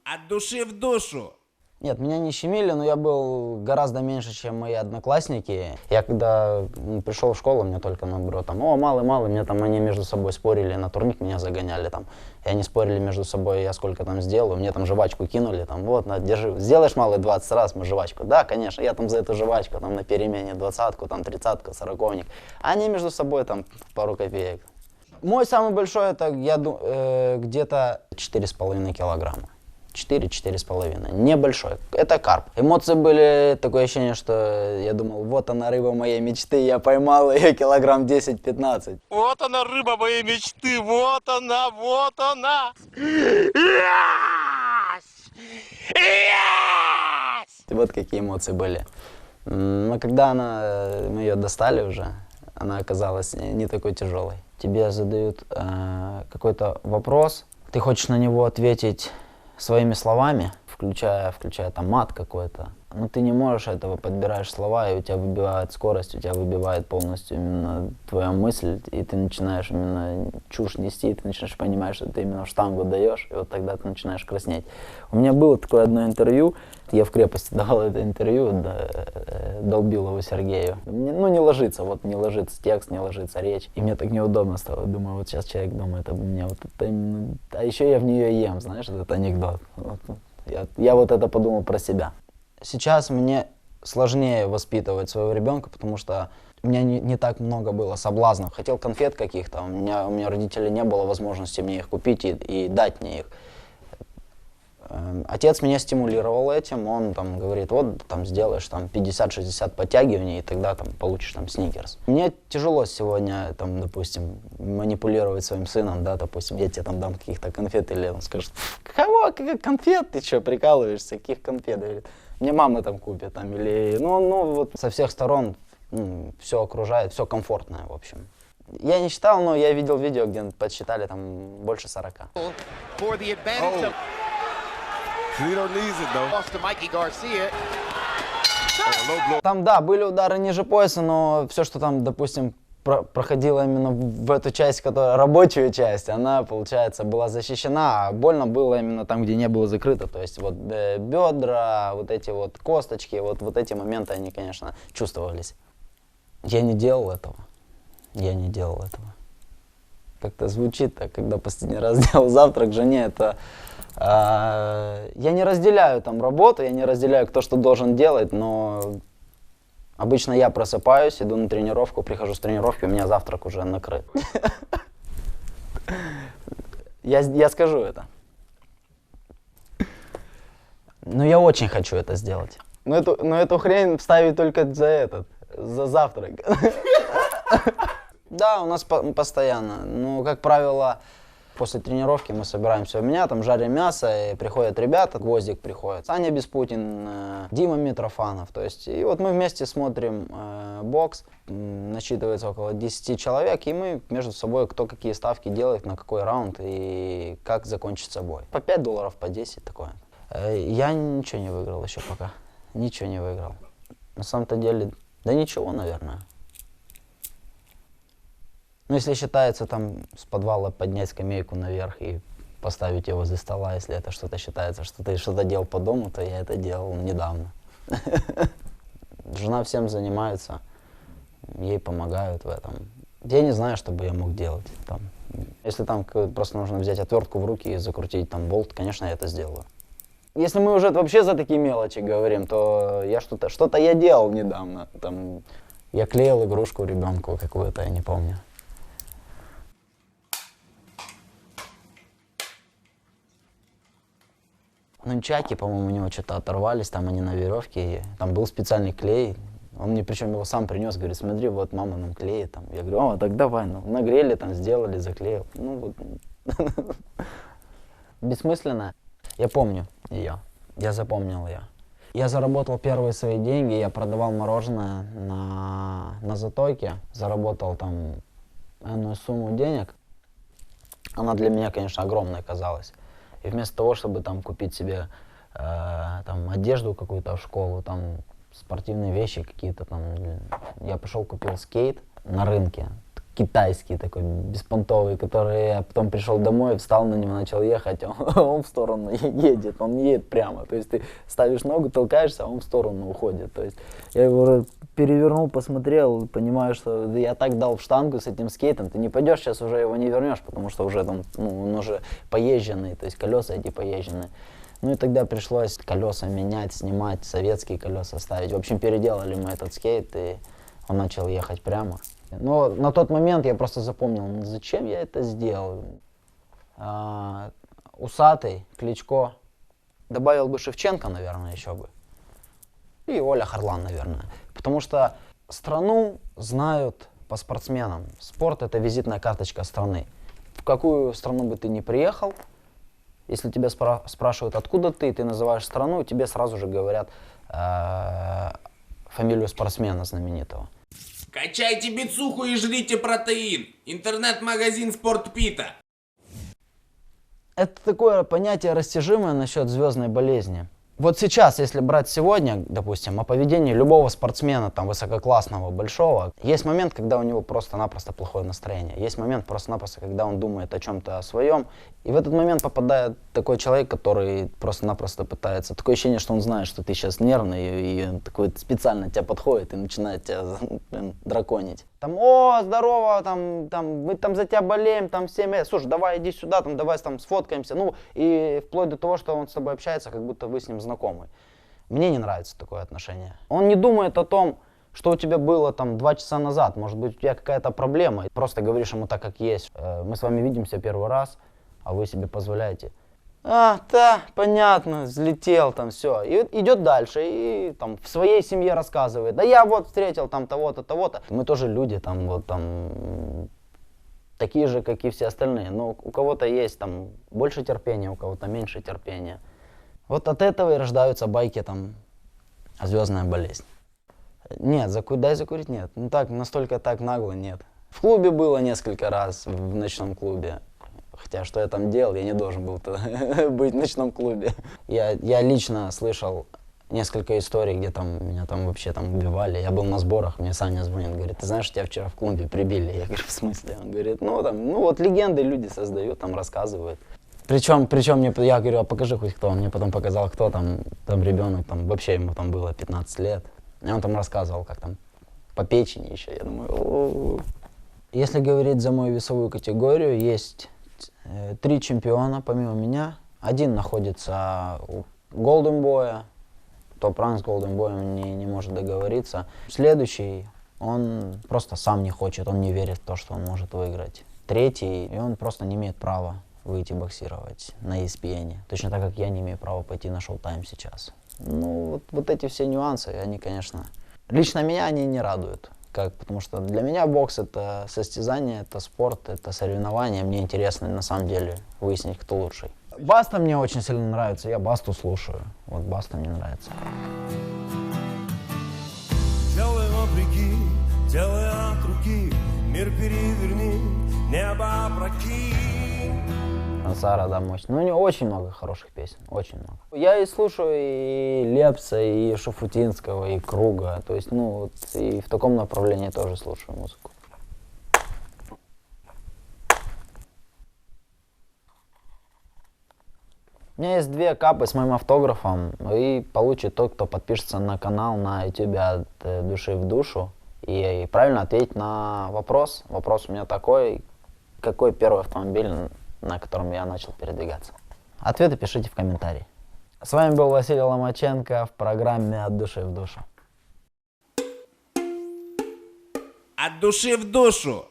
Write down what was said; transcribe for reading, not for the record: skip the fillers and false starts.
От души в душу. Нет, меня не щемили, но я был гораздо меньше, чем мои одноклассники. Я когда пришел в школу, мне только наоборот, там, о, малый, мне там они между собой спорили, на турник меня загоняли там. И они спорили между собой, я сколько там сделаю, мне там жвачку кинули, там, вот, на, держи, сделаешь, малый, 20 раз, мы жвачку. Да, конечно, я там за эту жвачку, там, на перемене 20-ку, там, 30-ку, 40-ник. А они между собой там пару копеек. Мой самый большой, это где-то 4,5 килограмма. 4-4,5. Небольшой. Это карп. Эмоции были, такое ощущение, что я думал, вот она рыба моей мечты, я поймал ее килограмм 10-15. Вот она, рыба моей мечты, вот она, вот она. Вот какие эмоции были. Но когда мы ее достали уже, она оказалась не такой тяжелой. Тебе задают какой-то вопрос, ты хочешь на него ответить своими словами, включая там мат какой-то, но ты не можешь этого, подбираешь слова, и у тебя выбивает скорость, у тебя выбивает полностью именно твоя мысль, и ты начинаешь именно чушь нести, и ты начинаешь понимать, что ты именно штангу даешь, и вот тогда ты начинаешь краснеть. У меня было такое одно интервью, я в крепости давал это интервью, долбил его Сергею. Ну, не ложится, вот не ложится текст, не ложится речь. И мне так неудобно стало. Думаю, вот сейчас человек думает об мне. Вот это именно... А еще я в нее ем, знаешь, этот анекдот. Вот. Я вот это подумал про себя. Сейчас мне сложнее воспитывать своего ребенка, потому что у меня не так много было соблазнов. Хотел конфет каких-то, у меня родителей не было возможности мне их купить и дать мне их. Отец меня стимулировал этим, он там говорит, вот там сделаешь там 50-60 подтягиваний, и тогда там получишь там сникерс. Мне тяжело сегодня там, допустим, манипулировать своим сыном, да, допустим, я тебе там дам каких-то конфет, или он скажет, кого, каких конфет, ты что, прикалываешься, каких конфет, говорит, мне мама там купит, там, или, ну вот со всех сторон все окружает, все комфортное, в общем. Я не считал, но я видел видео, где подсчитали там больше 40. Там, да, были удары ниже пояса, но все, что там, допустим, проходило именно в эту часть, которая рабочую часть, она, получается, была защищена, а больно было именно там, где не было закрыто. То есть вот бедра, вот эти вот косточки, вот эти моменты, они, конечно, чувствовались. Я не делал этого. Я не делал этого. Как-то звучит так, когда последний раз делал завтрак жене, это... Я не разделяю там работу, я не разделяю, кто что должен делать, но обычно я просыпаюсь, иду на тренировку, прихожу с тренировки, у меня завтрак уже накрыт. Я скажу это. Но я очень хочу это сделать. Но эту хрень вставить только за завтрак. Да, у нас постоянно. Ну, как правило, после тренировки мы собираемся у меня, там жарим мясо, и приходят ребята, Гвоздик приходит, Саня Беспутин, Дима Митрофанов. То есть, и вот мы вместе смотрим бокс, насчитывается около 10 человек, и мы между собой, кто какие ставки делает, на какой раунд и как закончится бой. По $5, по 10 такое. Я ничего не выиграл еще пока, ничего не выиграл. На самом-то деле, да ничего, наверное. Ну, если считается там с подвала поднять скамейку наверх и поставить ее возле стола, если это что-то считается, что ты что-то делал по дому, то я это делал недавно. Жена всем занимается, ей помогают в этом. Я не знаю, что бы я мог делать там. Если там просто нужно взять отвертку в руки и закрутить там болт, конечно, я это сделаю. Если мы уже вообще за такие мелочи говорим, то я что-то я делал недавно. Там, я клеил игрушку ребенку какую-то, я не помню. Нунчаки, по-моему, у него что-то оторвались, там они на веревке, там был специальный клей, он мне причем его сам принес, говорит, смотри, вот мама нам клеит, там. Я говорю, о, так давай, ну, нагрели, там, сделали, заклеил, ну вот, бессмысленно. Я помню ее, я запомнил ее. Я заработал первые свои деньги, я продавал мороженое на Затойке, заработал там энную сумму денег, она для меня, конечно, огромной казалась. И вместо того, чтобы там купить себе там одежду какую-то в школу, там спортивные вещи какие-то там, я пошел купил скейт на рынке, китайский такой, беспонтовый, который я потом пришел домой, встал на него, начал ехать, он в сторону едет, он не едет прямо. То есть ты ставишь ногу, толкаешься, а он в сторону уходит. То есть я его перевернул, посмотрел, понимаю, что я так дал в штангу с этим скейтом, ты не пойдешь, сейчас уже его не вернешь, потому что уже там, ну, он уже поезженный, то есть колеса эти поезженные. Ну и тогда пришлось колеса менять, снимать, советские колеса ставить. В общем, переделали мы этот скейт, и он начал ехать прямо. Но на тот момент я просто запомнил, ну, зачем я это сделал. Усатый, Кличко. Добавил бы Шевченко, наверное, еще бы. И Оля Харлан, наверное. Потому что страну знают по спортсменам. Спорт — это визитная карточка страны. В какую страну бы ты ни приехал, если тебя спрашивают, откуда ты называешь страну, тебе сразу же говорят фамилию спортсмена знаменитого. Качайте бицуху и жрите протеин. Интернет-магазин Спортпита. Это такое понятие растяжимое насчет звездной болезни. Вот сейчас, если брать сегодня, допустим, о поведении любого спортсмена, там, высококлассного, большого, есть момент, когда у него просто-напросто плохое настроение. Есть момент просто-напросто, когда он думает о чем-то своем. И в этот момент попадает такой человек, который просто-напросто пытается. Такое ощущение, что он знает, что ты сейчас нервный, и он такой специально тебя подходит и начинает тебя драконить. Там, о, здорово, мы там за тебя болеем, там всеми. Слушай, давай иди сюда, там, давай там сфоткаемся. Ну, и вплоть до того, что он с тобой общается, как будто вы с ним знакомы. Мне не нравится такое отношение. Он не думает о том, что у тебя было там 2 часа назад. Может быть, у тебя какая-то проблема. Просто говоришь ему так, как есть. Мы с вами видимся первый раз, а вы себе позволяете. Да, понятно, взлетел там, все. И идет дальше, и там в своей семье рассказывает. Да я вот встретил там того-то, того-то. Мы тоже люди, там, вот там, такие же, как и все остальные. Но у кого-то есть там больше терпения, у кого-то меньше терпения. Вот от этого и рождаются байки, там, звездная болезнь. Нет, дай закурить нет. Ну так, настолько так нагло нет. В клубе было несколько раз, в ночном клубе. Хотя, что я там делал, я не должен был быть в ночном клубе. Я лично слышал несколько историй, где там меня там вообще там убивали. Я был на сборах, мне Саня звонит, говорит, ты знаешь, тебя вчера в клубе прибили? Я говорю, в смысле? Он говорит, ну вот легенды люди создают, там рассказывают. Причем я говорю, а покажи хоть кто. Он мне потом показал, кто там ребенок, там вообще ему там было 15 лет. И он там рассказывал, как там по печени еще. Я думаю, о-о-о. Если говорить за мою весовую категорию, есть 3 чемпиона помимо меня. Один находится у Golden Boy, топ-ранг с Golden Boy не может договориться. Следующий, он просто сам не хочет, он не верит в то, что он может выиграть. Третий, и он просто не имеет права выйти боксировать на ESPN. Точно так, как я не имею права пойти на Showtime сейчас. Ну, вот эти все нюансы, они, конечно, лично меня они не радуют. Потому что для меня бокс — это состязание, это спорт, это соревнование. Мне интересно на самом деле выяснить, кто лучший. Баста мне очень сильно нравится, я Басту слушаю. Вот Баста мне нравится. Делай вопреки, делай от руки, мир переверни, небо опрокинь. Ансара, да, мощь. Ну, у него очень много хороших песен, очень много. Я и слушаю и Лепса, и Шафутинского, и Круга. То есть, ну, вот, и в таком направлении тоже слушаю музыку. У меня есть 2 капы с моим автографом, и получит тот, кто подпишется на канал на YouTube от души в душу и правильно ответить на вопрос. Вопрос у меня такой: какой первый автомобиль, на котором я начал передвигаться? Ответы пишите в комментарии. С вами был Василий Ломаченко в программе «От души в душу». От души в душу.